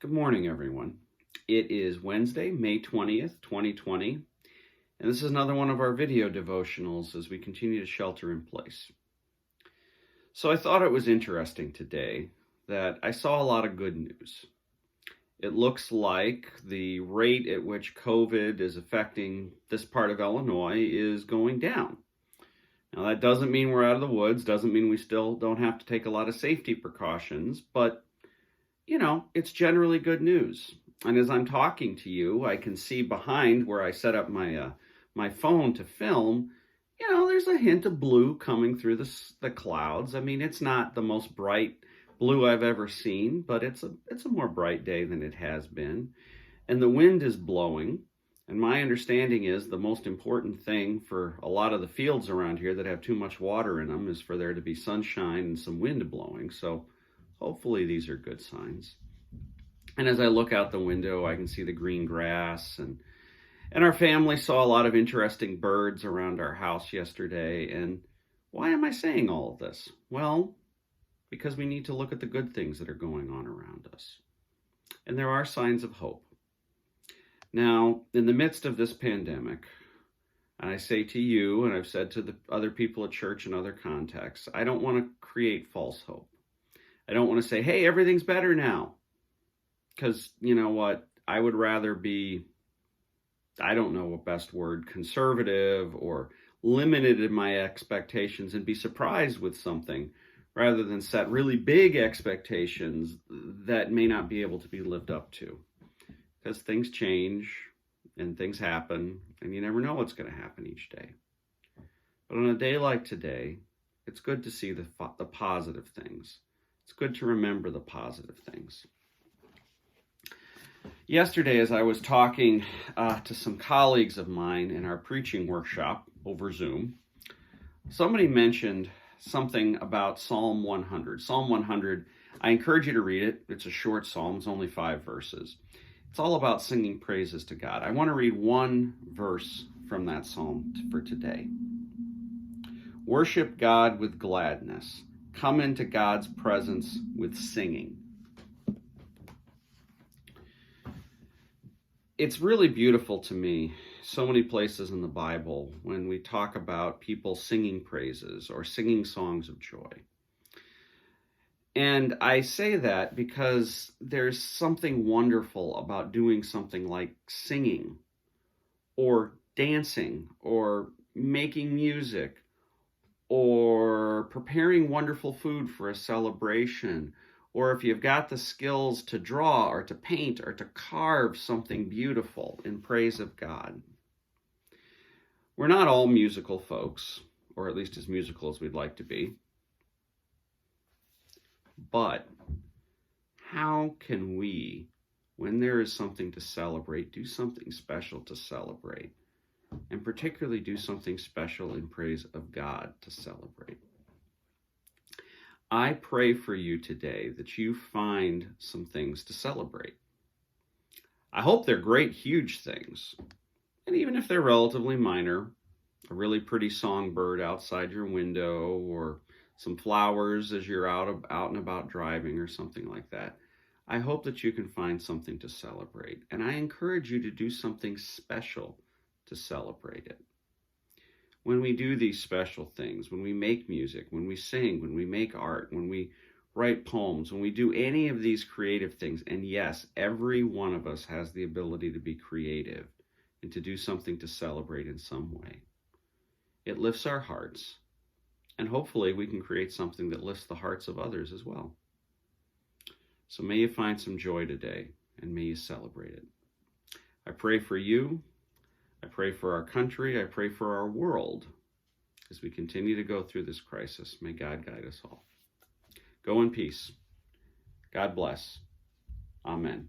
Good morning, everyone. It is Wednesday, May 20th, 2020, and this is another one of our video devotionals as we continue to shelter in place. So I thought it was interesting today that I saw a lot of good news. It looks like the rate at which COVID is affecting this part of Illinois is going down. Now, that doesn't mean we're out of the woods, doesn't mean we still don't have to take a lot of safety precautions, but it's generally good news. And as I'm talking to you, I can see behind where I set up my phone to film, there's a hint of blue coming through the clouds. I mean, it's not the most bright blue I've ever seen, but it's a more bright day than it has been. And the wind is blowing. And my understanding is the most important thing for a lot of the fields around here that have too much water in them is for there to be sunshine and some wind blowing. So hopefully these are good signs. And as I look out the window, I can see the green grass, and our family saw a lot of interesting birds around our house yesterday. And why am I saying all of this? Well, because we need to look at the good things that are going on around us. And there are signs of hope. Now, in the midst of this pandemic, and I say to you, and I've said to the other people at church in other contexts, I don't want to create false hope. I don't want to say, hey, everything's better now. Because you know what? I would rather be, I don't know what best word, conservative or limited in my expectations and be surprised with something rather than set really big expectations that may not be able to be lived up to. Because things change and things happen, and you never know what's going to happen each day. But on a day like today, it's good to see the positive things. It's good to remember the positive things. Yesterday, as I was talking to some colleagues of mine in our preaching workshop over Zoom, somebody mentioned something about Psalm 100. Psalm 100, I encourage you to read it. It's a short psalm. It's only 5 verses. It's all about singing praises to God. I want to read one verse from that psalm for today. Worship God with gladness. Come into God's presence with singing. It's really beautiful to me, so many places in the Bible, when we talk about people singing praises or singing songs of joy. And I say that because there's something wonderful about doing something like singing or dancing or making music or preparing wonderful food for a celebration, or if you've got the skills to draw or to paint or to carve something beautiful in praise of God. We're not all musical folks, or at least as musical as we'd like to be. But how can we, when there is something to celebrate, do something special to celebrate? And particularly do something special in praise of God to celebrate. I pray for you today that you find some things to celebrate. I hope they're great, huge things. And even if they're relatively minor, a really pretty songbird outside your window, or some flowers as you're out and about driving or something like that, I hope that you can find something to celebrate. And I encourage you to do something special to celebrate it. When we do these special things, when we make music, when we sing, when we make art, when we write poems, when we do any of these creative things, and yes, every one of us has the ability to be creative and to do something to celebrate in some way. It lifts our hearts, and hopefully we can create something that lifts the hearts of others as well. So may you find some joy today, and may you celebrate it. I pray for you. I pray for our country. I pray for our world as we continue to go through this crisis. May God guide us all. Go in peace. God bless. Amen.